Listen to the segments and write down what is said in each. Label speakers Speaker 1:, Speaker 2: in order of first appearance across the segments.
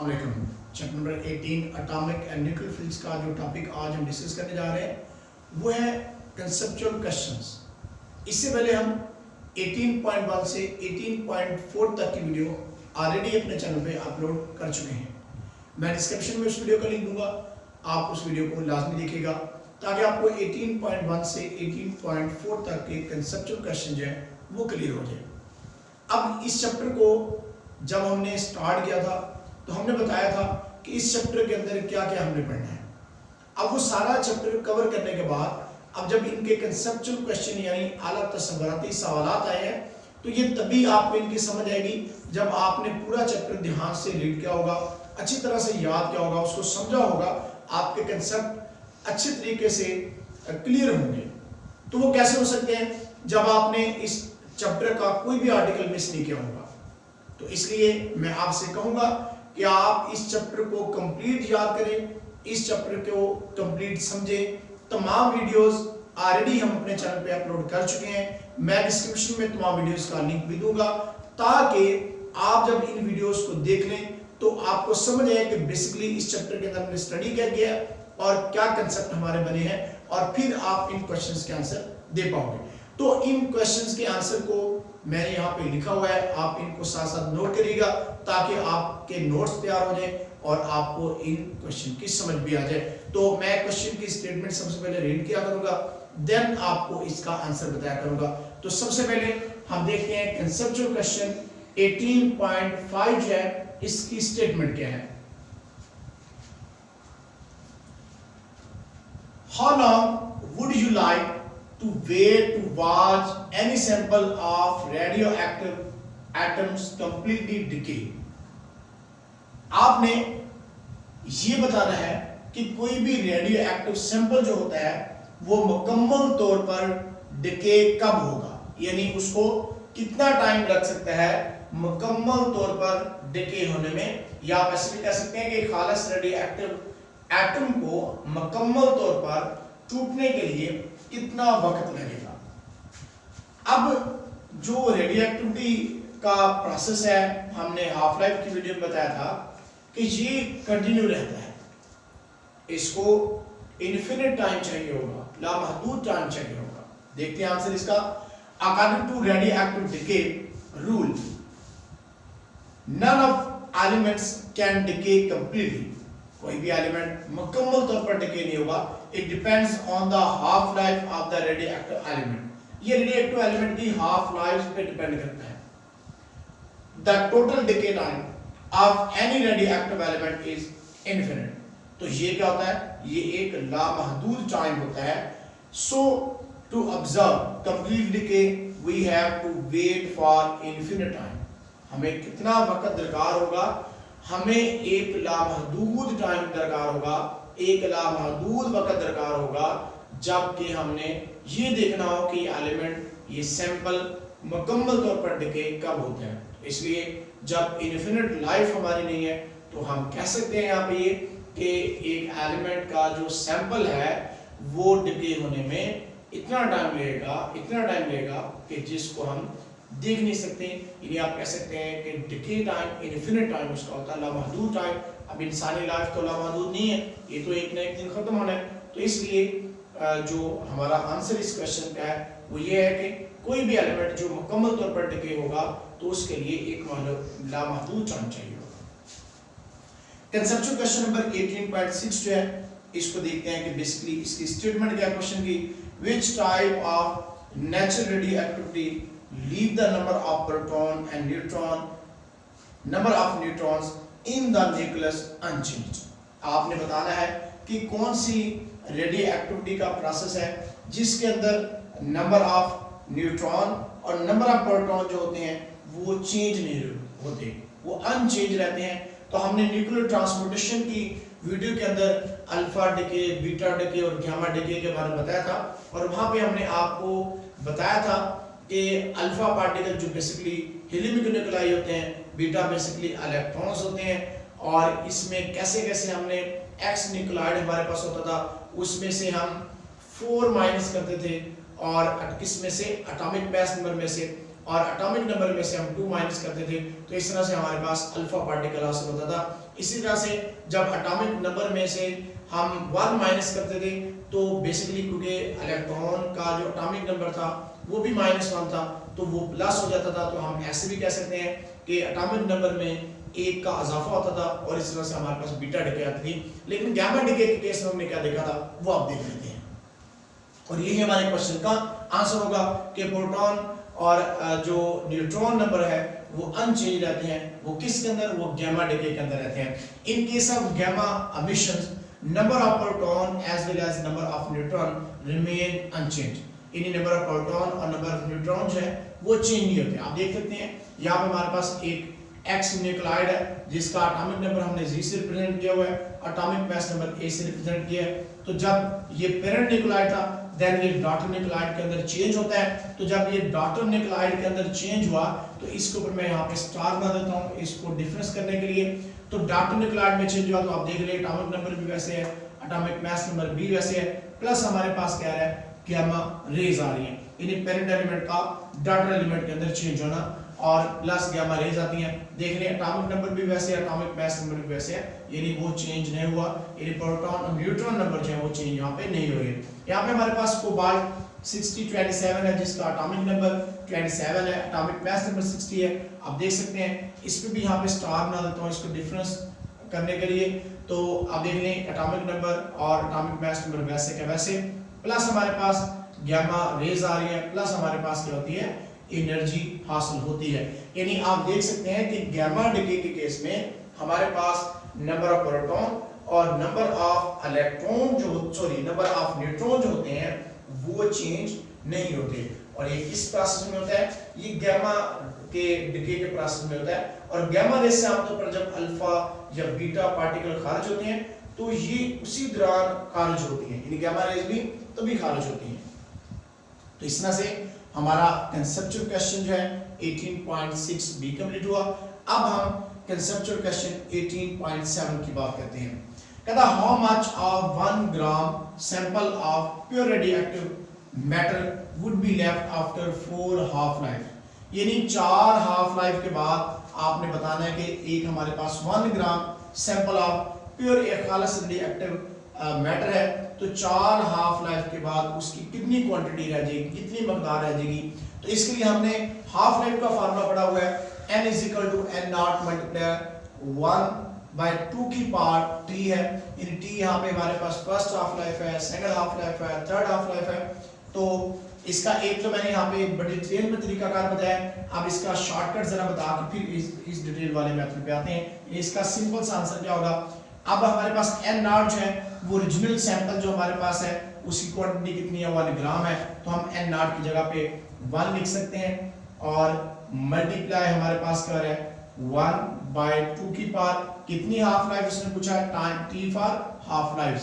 Speaker 1: अस्सलामुअलैकुम। Chapter number 18 atomic and nuclear physics का जो टॉपिक आज हम डिस्कस करने जा रहे हैं वो है कंसेप्चुअल क्वेश्चंस। इससे पहले हम 18.1 से 18.4 तक की वीडियो ऑलरेडी अपने चैनल पे अपलोड कर चुके हैं। मैं डिस्क्रिप्शन में उस वीडियो का लिंक दूंगा, आप उस वीडियो को लाजमी देखिएगा ताकि आपको 18.1 से 18.4 तक के कंसेप्चुअल क्वेश्चन जो है वो क्लियर हो जाए। अब इस चैप्टर को जब हमने स्टार्ट किया था तो हमने बताया था कि इस चैप्टर के अंदर क्या क्या हमने पढ़ना है। अब वो सारा चैप्टर कवर करने के बाद अब जब इनके कंसेप्चुअल क्वेश्चन यानी आला तस्वुराती सवालात आए हैं तो ये तभी आपको इनकी समझ आएगी जब आपने पूरा चैप्टर ध्यान से रीड किया होगा, अच्छी तरह से याद किया होगा, उसको समझा होगा, आपके कंसेप्ट अच्छे तरीके से क्लियर होंगे। तो वो कैसे हो सकते हैं जब आपने इस चैप्टर का कोई भी आर्टिकल मिस नहीं किया होगा। तो इसलिए मैं आपसे कहूंगा कि आप इस चैप्टर को कंप्लीट याद करें, इस चैप्टर को कंप्लीट समझें। तमाम वीडियोस ऑलरेडी हम अपने चैनल पे अपलोड कर चुके हैं। मैं डिस्क्रिप्शन में तमाम वीडियोस का लिंक भी दूंगा ताकि आप जब इन वीडियोस को देख लें तो आपको समझ आए कि बेसिकली इस चैप्टर के अंदर हमने स्टडी क्या किया और क्या कंसेप्ट हमारे बने हैं, और फिर आप इन क्वेश्चंस के आंसर दे पाओगे। तो इन क्वेश्चंस के आंसर को मैंने यहाँ पे लिखा हुआ है, आप इनको साथ साथ नोट करिएगा ताकि आपके नोट्स तैयार हो जाए और आपको इन क्वेश्चन की समझ भी आ जाए। तो मैं क्वेश्चन की स्टेटमेंट सबसे पहले रीड किया करूंगा, देन आपको इसका आंसर बताया करूंगा। तो सबसे पहले हम देखते हैं कंसेप्चुअल क्वेश्चन 18.5 जो है इसकी स्टेटमेंट क्या है। How long would you like to wait to watch any sample of radioactive atoms completely decay? आपने ये बताना है कि कोई भी रेडियो एक्टिव सैंपल जो होता है वो मुकम्मल तौर पर डिके कब होगा, यानी उसको कितना टाइम लग सकता है मुकम्मल तौर पर डिके होने में, या आप ऐसे भी कह सकते हैं कि खालिस रेडियो एक्टिव एटम को मुकम्मल तौर पर टूटने के लिए कितना वक्त लगेगा। अब जो रेडियो एक्टिविटी का प्रोसेस है हमने हाफ लाइफ की वीडियो में बताया था कि ये कंटिन्यू रहता है, इसको इनफिनिट टाइम चाहिए होगा, लामहदूद टाइम चाहिए होगा। देखते हैं आंसर इसका। According to radio active decay rule none of elements can decay completely, कोई भी एलिमेंट मुकम्मल तौर पर डिके नहीं होगा। It depends on the half life of the radio active element, ये रेडियो एक्टिव एलिमेंट की हाफ लाइफ पे डिपेंड करता है। The total decay time of any radio active element is infinite. तो ये क्या होता है, ये एक लामहदूद टाइम होता है। So to observe complete decay we have to wait for infinite time. हमें कितना वक्त दरकार होगा, हमें एक लामहदूद टाइम दरकार होगा, एक लामहदूद वक्त दरकार होगा, जबकि हमने ये देखना हो कि एलिमेंट, ये सैंपल मुकम्मल तौर पर डिके कब होते हैं। इसलिए जब इनफिनिट लाइफ हमारी नहीं है तो हम कह सकते हैं यहाँ पे ये कि एक एलिमेंट का जो सैंपल है वो डिके होने में इतना टाइम लगेगा कि जिसको हम देख नहीं सकते। यानी आप कह सकते हैं कि डिके टाइम इनफिनिट टाइम उसका होता है, लामहदूद टाइम। अब इंसानी लाइफ तो लामहदूद नहीं है, ये तो एक ना एक दिन खत्म होना है। तो इसलिए जो हमारा आंसर इस क्वेश्चन का है वो ये है कि कोई भी एलिमेंट जो मुकम्मल तौर पर डिके होगा तो उसके लिए एक लामहदूद टाइम चाहिए होगा। कंसेप्चुअल क्वेश्चन नंबर 18.6 जो है इसको देखते हैं कि बेसिकली इसकी स्टेटमेंट क्या है क्वेश्चन की। Which type of natural radio activity leave the number of proton and neutron number of neutrons in the nucleus unchanged. आपने बताना है कि कौन सी रेडियो एक्टिविटी का प्रोसेस है जिसके अंदर नंबर ऑफ न्यूट्रॉन और नंबर ऑफ प्रोटॉन जो होते हैं वो चेंज नहीं होते, वो अनचेंज रहते हैं। तो हमने न्यूक्लियर ट्रांसपोर्टेशन की वीडियो के अंदर अल्फा डिके, बीटा डिके और गामा डिके के बारे में बताया था, और वहां पे हमने आपको बताया था कि अल्फा पार्टिकल जो बेसिकली हीलियम न्यूक्लियाई होते हैं, बीटा बेसिकली इलेक्ट्रॉन्स होते हैं, और इसमें कैसे कैसे हमने एक्स न्यूक्लियाइड हमारे पास होता था उसमें से हम 4 माइनस करते थे, और किस में से एटॉमिक मास नंबर में से, और एटॉमिक नंबर में से हम 2 माइनस करते थे, तो इस तरह से हमारे पास अल्फा पार्टिकल हासिल होता था। इसी तरह से जब एटॉमिक नंबर में से हम 1 माइनस करते थे तो बेसिकली क्योंकि इलेक्ट्रॉन का जो एटॉमिक नंबर था वो भी -1 था तो वो प्लस हो जाता था। तो हम ऐसे भी कह सकते हैं कि एटॉमिक नंबर में 1 का इजाफा होता था और इस तरह से हमारे पास बीटा डिके आती थी। लेकिन गामा डिके के केस में हमने क्या देखा था वो आप देख लेते हैं। और यही हमारे क्वेश्चन का आंसर होगा कि प्रोटॉन और जो न्यूट्रॉन नंबर है वो अनचेंज रहते हैं। वो किसके अंदर? वो गामा डिके के अंदर रहते हैं। In case of gamma emissions number of proton as well as number of neutron remain unchange. In number of proton और नंबर ऑफ न्यूट्रॉन जो है वो चेंज नहीं होते। आप देख सकते हैं यहाँ पे हमारे पास एक एक्स न्यूक्लाइड है जिसका एटॉमिक नंबर हमने जी से रिप्रेजेंट किया हुआ है, एटॉमिक मास नंबर ए से रिप्रेजेंट किया है। तो जब ये पेरेंट न्यूक्लाइड था देन ये डॉटर न्यूक्लाइड के अंदर चेंज होता है। तो जब ये डॉटर न्यूक्लाइड के अंदर चेंज हुआ तो इसके ऊपर मैं यहाँ पे स्टार बना देता हूँ इसको डिफरेंस करने के लिए। तो डॉटर न्यूक्लाइड में चेंज हुआ तो आप देख रहे हैं एटॉमिक नंबर भी वैसे है, एटॉमिक मास नंबर भी वैसे है, प्लस हमारे पास क्या है गामा रेज आ रही है। यानी पेरेंट एलिमेंट का डॉटर एलिमेंट के अंदर चेंज होना और प्लस गामा रेज आती हैं। देख रहे हैं एटॉमिक नंबर भी वैसे है, एटॉमिक मास नंबर भी वैसे है, यानी वो चेंज नहीं हुआ। यानी प्रोटॉन और न्यूट्रॉन नंबर जो है वो चेंज यहाँ पे नहीं हो रही है। यहाँ पे हमारे पास कोबाल्ट 6027 है जिसका एटॉमिक नंबर 27 है, एटॉमिक मास नंबर 60 है। आप देख सकते हैं इस पे भी यहाँ पे स्टार बना देता हूँ इसको डिफरेंस करने के लिए। तो आप देख लें एटॉमिक नंबर और एटॉमिक मास नंबर वैसे का वैसे, प्लस हमारे पास गामा रेज आ रही है, प्लस हमारे पास क्या होती है एनर्जी हासिल होती है। यानी आप देख सकते हैं कि गामा डिके के केस में हमारे पास नंबर ऑफ प्रोटॉन और number of electron number of neutron जो होते हैं वो चेंज नहीं होते। और ये किस प्रोसेस में होता है? ये गामा के डिके के प्रोसेस में होता है। और गामा रेज से आमतौर पर जब अल्फा या बीटा पार्टिकल खारिज होते हैं तो ये उसी दौरान खारिज होती है, यानी गामा रेज भी तभी खारिज होती है। तो इस तरह से हमारा कंसेप्चुअल क्वेश्चन जो है 18.6 बी कंप्लीट हुआ। अब हम कंसेप्चुअल क्वेश्चन 18.7 की बात करते हैं। कहता how much of 1 gram sample of pure radioactive matter would be left after 4 half life. यानी 4 हाफ लाइफ के बाद आपने बताना है कि एक हमारे पास 1 ग्राम सैंपल ऑफ प्योर एक खालिस रेडियोएक्टिव मैटर है, तो 4 हाफ लाइफ के बाद उसकी कितनी क्वांटिटी रह जाएगी, कितनी मकदार रह जाएगी। तो इसके लिए हमने हाफ लाइफ का फार्मूला पढ़ा हुआ है n = n0 × 1/2 की पावर t है। यानी t यहाँ पे हमारे पास फर्स्ट हाफ लाइफ है, सेकंड हाफ लाइफ है, थर्ड हाफ लाइफ है। तो इसका एक तो मैंने यहाँ पे बड़ी डिटेल में तरीकाकार बताया। अब इसका शॉर्टकट जरा बता के फिर इस डिटेल वाले मेथड पे आते हैं। इसका सिंपल सा आंसर क्या होगा? अब हमारे पास n0 जो है वो ओरिजिनल सैंपल जो हमारे पास है उसकी क्वांटिटी कितनी है 1 ग्राम है, तो हम n0 की जगह पे 1 लिख सकते हैं और मल्टीप्लाई हमारे पास क्या है 1/2 की पावर कितनी हाफ लाइफ उसने पूछा है time t for half life.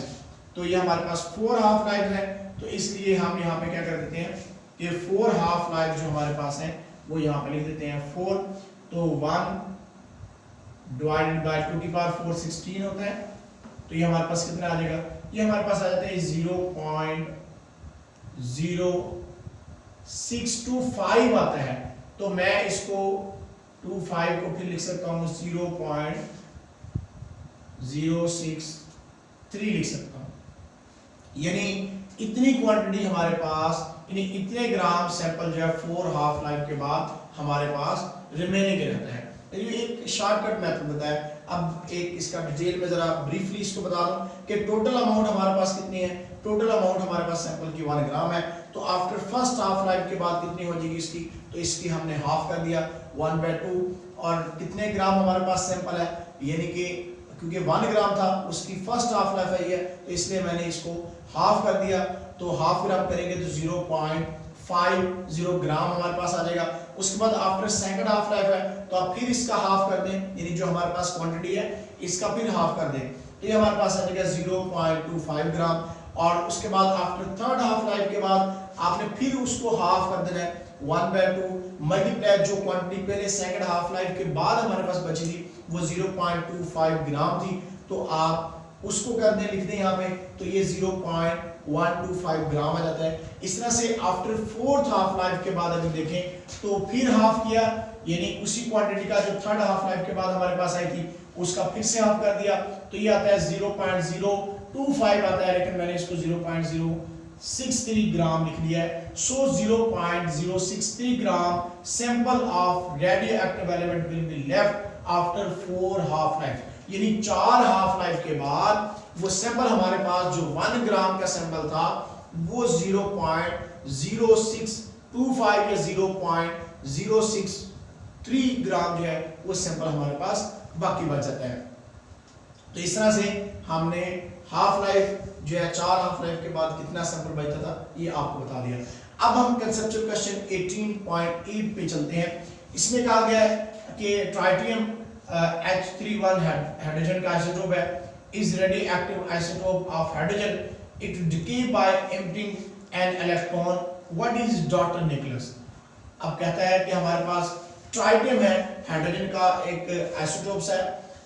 Speaker 1: तो ये हमारे पास 4 हाफ लाइफ है, तो इसलिए हम यहाँ पे क्या कर देते हैं कि 4 हाफ लाइफ जो हमारे पास है वो यहाँ पे लिख देते हैं 4। तो 1 डिवाइडेड बाय 2 की पावर 4 16 होता है। तो ये हमारे पास कितना आ जाएगा? ये हमारे पास आ जाता है 0.0625 आता है। तो मैं इसको 25 को फिर लिख सकता हूँ 0.063 लिख सकता हूँ। यानी इतनी क्वांटिटी हमारे पास, यानी इतने ग्राम सैंपल जो है 4 हाफ लाइफ के बाद हमारे पास रिमेनिंग रहता है। ये एक शॉर्टकट मेथड बताया। अब एक इसका डिटेल में जरा ब्रीफली इसको बता दूं कि टोटल अमाउंट हमारे पास कितनी है। टोटल अमाउंट हमारे पास सैंपल की 1 ग्राम है, तो आफ्टर फर्स्ट हाफ लाइफ के बाद कितनी हो जाएगी इसकी? तो इसकी हमने हाफ कर दिया 1/2। और कितने ग्राम हमारे पास सैंपल है, यानी कि क्योंकि 1 ग्राम था उसकी फर्स्ट हाफ लाइफ है ये, तो इसलिए मैंने इसको हाफ कर दिया। तो हाफ फिर आप करेंगे तो 0.50 ग्राम हमारे पास आ जाएगा। उसके बाद आफ्टर सेकंड हाफ लाइफ है तो आप फिर इसका हाफ कर दें, यानी जो हमारे पास क्वांटिटी है इसका फिर हाफ कर दें, तो ये हमारे पास आ जाएगा 0.25 ग्राम। और उसके बाद आफ्टर थर्ड हाफ लाइफ के बाद आपने फिर उसको हाफ कर देना है 1/2 मल्टीप्लाई जो क्वांटिटी पहले सेकंड हाफ लाइफ के बाद हमारे पास बची थी वो 0.25 ग्राम थी। तो आप उसको कर दें, लिख दें यहाँ पे, तो ये 0.125 ग्राम आ जाता है। इस तरह से आफ्टर फोर्थ हाफ लाइफ के बाद अगर देखें तो फिर हाफ किया, यानी उसी क्वांटिटी का जो थर्ड हाफ लाइफ के बाद हमारे पास आई थी उसका फिर से हाफ कर दिया, तो ये आता है 0.025 आता है, लेकिन मैंने इसको 0.063 ग्राम लिख दिया है। सो 0.063 gram sample of radio active element will be left after 4 half life, यानी 4 हाफ लाइफ के बाद वो सैंपल हमारे पास जो 1 ग्राम का सैंपल था वो 0.0625 या 0.063 ग्राम जो है वो सैंपल हमारे पास बाकी बच जाता है। तो इस तरह से हमने हाफ लाइफ जो है 4 हाफ लाइफ के बाद कितना सैंपल बचता था ये आपको बता दिया। अब हम कंसेप्चुअल क्वेश्चन 18.8 पे चलते हैं। इसमें कहा गया है कि ट्राइटियम H31 हाइड्रोजन का आइसोटोप है, is radioactive isotope of hydrogen, it decay by emitting an electron, what is daughter nucleus. अब कहता है कि हमारे पास ट्राइटियम है, हाइड्रोजन का एक आइसोटोप्स है,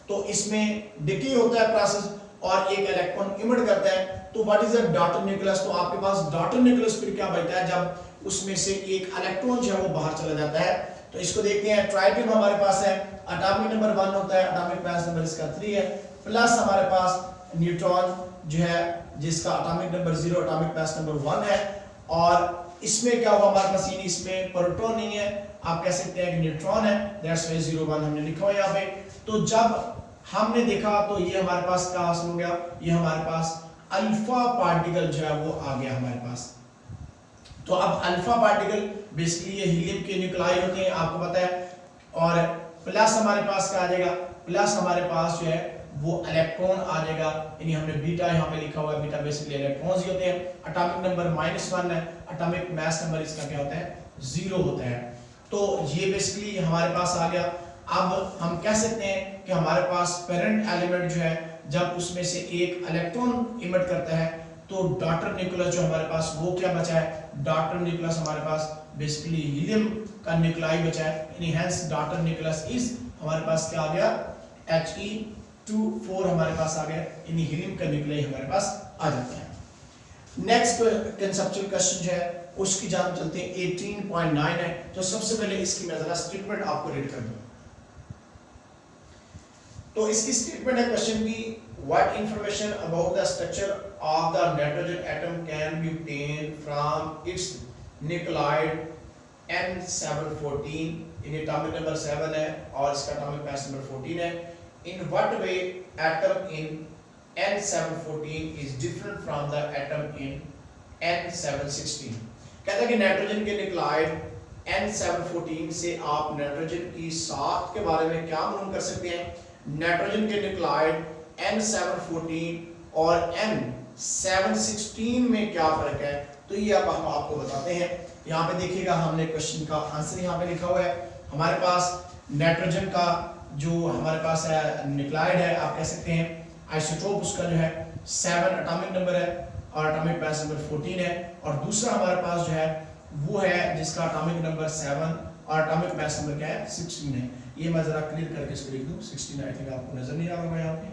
Speaker 1: तो इसमें डिके होता है प्रोसेस और एक इलेक्ट्रॉन इमिट करता है, तो what is the daughter nucleus. तो आपके पास डॉटर न्यूक्लियस फिर क्या बचता है जब उसमें से एक इलेक्ट्रॉन जो है वो बाहर चला जाता है। तो इसको देखते हैं, ट्राइटियम हमारे पास है, एटॉमिक नंबर 1 होता है, एटॉमिक मास नंबर इसका 3 है, प्लस हमारे पास न्यूट्रॉन जो है जिसका atomic number 0, atomic mass number 1 है, और इसमें क्या हुआ हमारे पास, यानी इसमें प्रोटॉन नहीं है, आप कह सकते हैं कि न्यूट्रॉन है, दैट्स व्हाई 0 1 हमने लिखा हुआ यहाँ पे। तो जब हमने देखा तो ये हमारे पास क्या हासिल हो गया, ये हमारे पास अल्फा पार्टिकल जो है वो आ गया हमारे पास। तो अब अल्फा पार्टिकल बेसिकली ये हीलियम के न्यूक्लाई होते हैं, आपको पता है, और प्लस हमारे पास क्या आ जाएगा, प्लस हमारे पास जो है वो इलेक्ट्रॉन आ जाएगा, यानी हमने बीटा यहाँ पे लिखा हुआ है, बीटा बेसिकली इलेक्ट्रॉन्स ही होते हैं, एटॉमिक नंबर -1 है, एटॉमिक मास नंबर इसका क्या होता है 0 होता है। तो ये बेसिकली हमारे पास आ गया। अब हम कह सकते हैं कि हमारे पास पेरेंट एलिमेंट जो है जब उसमें से एक इलेक्ट्रॉन इमिट करता है तो डॉटर न्यूक्लियस जो हमारे पास वो क्या बचा है, डॉटर न्यूक्लियस हमारे पास बेसिकली हीलियम का न्यूक्लाई बचा है, यानी हेंस डॉटर न्यूक्लियस इज हमारे पास क्या आ गया He2 4 हमारे पास आ गया, यानी हीलियम का न्यूक्लाई हमारे पास आ जाता है। नेक्स्ट कंसेप्चुअल क्वेश्चन जो है उसकी जान चलते हैं, 18.9 है। तो सबसे पहले इसकी मैं जरा स्टेटमेंट आपको रीड कर दूं। तो इसकी स्टेटमेंट है क्वेश्चन की, what information about the structure of the nitrogen atom can be obtained from its nuclide N714, in atomic number 7 है और इसका एटॉमिक मास नंबर 14 है। In what way atom in N714 is different from the atom in N716। कहता है कि nitrogen के nuclide N714 से आप नाइट्रोजन की साख के बारे में क्या मालूम कर सकते हैं। नाइट्रोजन के न्यूक्लाइड N714 और N716 में क्या फर्क है, तो ये अब हम आपको बताते हैं। यहाँ पे देखिएगा हमने क्वेश्चन का आंसर यहाँ पे लिखा हुआ है। हमारे पास नाइट्रोजन का जो हमारे पास है न्यूक्लाइड है, आप कह सकते हैं आइसोटोप उसका जो है 7 एटॉमिक नंबर है और एटॉमिक मास नंबर 14 है, और दूसरा हमारे पास जो है वो है जिसका एटॉमिक नंबर 7 और एटॉमिक मास नंबर क्या है 16 है। ये मैं जरा क्लियर करके इसको लिख दूं, 16 आई थिंक आपको नजर नहीं आ रहा होगा यहाँ पे।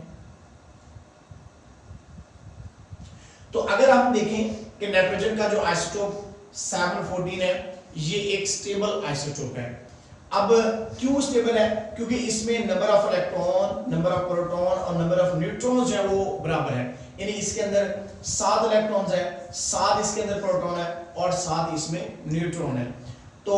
Speaker 1: तो अगर हम देखें कि नाइट्रोजन का जो आइसोटोप 714 है ये एक स्टेबल आइसोटोप है। अब क्यों स्टेबल है, क्योंकि इसमें number of electron, number of proton और नंबर ऑफ न्यूट्रॉन्स जो है वो बराबर है, यानी इसके अंदर 7 इलेक्ट्रॉन्स है, 7 इसके अंदर प्रोटॉन है और 7 इसमें न्यूट्रॉन है। तो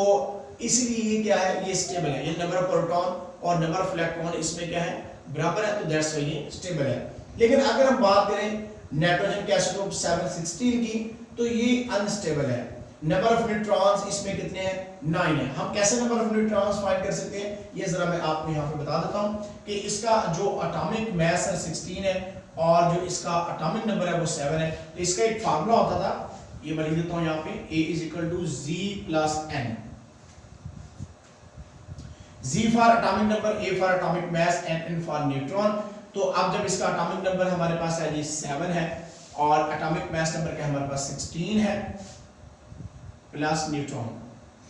Speaker 1: इसलिए ये क्या है, ये स्टेबल है, ये नंबर ऑफ प्रोटॉन और नंबर ऑफ इलेक्ट्रॉन इसमें क्या है बराबर है, तो दैट्स व्हाई ये स्टेबल है। लेकिन अगर हम बात करें नाइट्रोजन के आइसोटोप 716 की, तो ये अनस्टेबल है। नंबर ऑफ न्यूट्रॉन्स इसमें कितने हैं 9 है। हम कैसे नंबर ऑफ न्यूट्रॉन्स फाइंड कर सकते हैं, ये जरा मैं आपको यहाँ पे बता देता हूँ कि इसका जो एटॉमिक मास है 16 है और जो इसका एटॉमिक नंबर है वो 7 है। तो इसका एक फार्मूला होता था, ये मैं लिख देता हूँ यहाँ पे, A = Z+N। Z for atomic number, A for atomic mass, N for neutron. तो अब जब इसका एटॉमिक नंबर हमारे पास है जी 7 है और एटॉमिक मास नंबर क्या हमारे पास 16 है प्लस न्यूट्रॉन,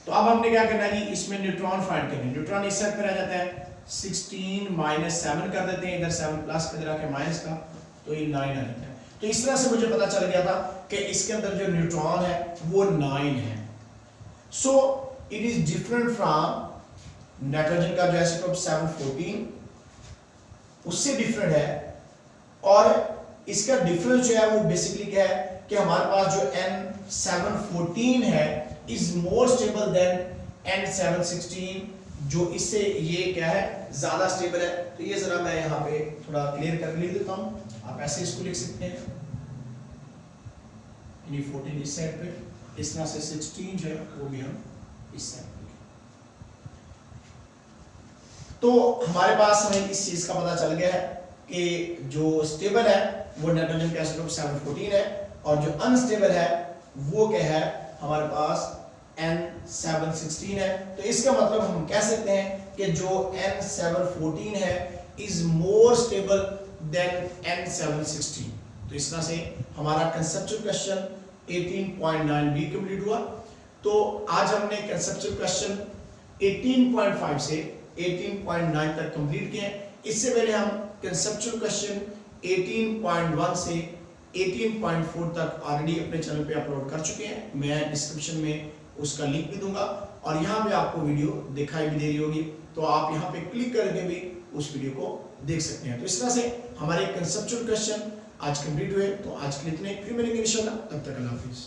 Speaker 1: तो अब हमने क्या करना है जी, इसमें न्यूट्रॉन फाइंड करना है। न्यूट्रॉन इस साइड पे रह जाता है, 16 - 7 कर देते हैं, इधर 7 प्लस का इधर आके माइनस का, तो ये 9 एलिमेंट है। तो इस तरह से मुझे पता चल गया था कि इसके अंदर जो न्यूट्रॉन है वो 9 है। So it is different from nitrogen का जो आइसोटोप 714 उससे डिफरेंट है। और इसका डिफरेंस जो है वो बेसिकली क्या है कि हमारे पास जो N714 है is more stable then N716, जो इससे ये क्या है ज्यादा स्टेबल है। तो ये जरा मैं यहाँ पे थोड़ा क्लियर कर लिख देता हूं, आप ऐसे इसको लिख सकते हैं, 14 इस साइड पे, इस तरह से 16 जो है वो भी हम इस साइड पे। तो हमारे पास हमें इस चीज का पता चल गया है कि जो स्टेबल है वो नाइट्रोजन का आइसोटोप 714 है और जो अनस्टेबल है वो क्या है हमारे पास N716 है। तो इसका मतलब हम कह सकते हैं कि जो N714 है is more stable then N716। तो इस तरह से हमारा कंसेप्चुअल क्वेश्चन 18.9 भी कंप्लीट हुआ। तो आज हमने कंसेप्चुअल क्वेश्चन 18.5 से 18.9 तक कंप्लीट किए। इससे पहले हम कंसेप्चुअल क्वेश्चन 18.1 से 18.4 तक ऑलरेडी अपने चैनल पे अपलोड कर चुके हैं। मैं डिस्क्रिप्शन में उसका लिंक भी दूंगा और यहाँ पे आपको वीडियो दिखाई भी दे रही होगी, तो आप यहाँ पे क्लिक करके भी उस वीडियो को देख सकते हैं। तो इस तरह से हमारे कंसेप्चुअल क्वेश्चन आज कंप्लीट हुए। तो आज के लिए इतने, फिर मिलेंगे इंशाल्लाह, तब तक अल्लाह हाफिज़।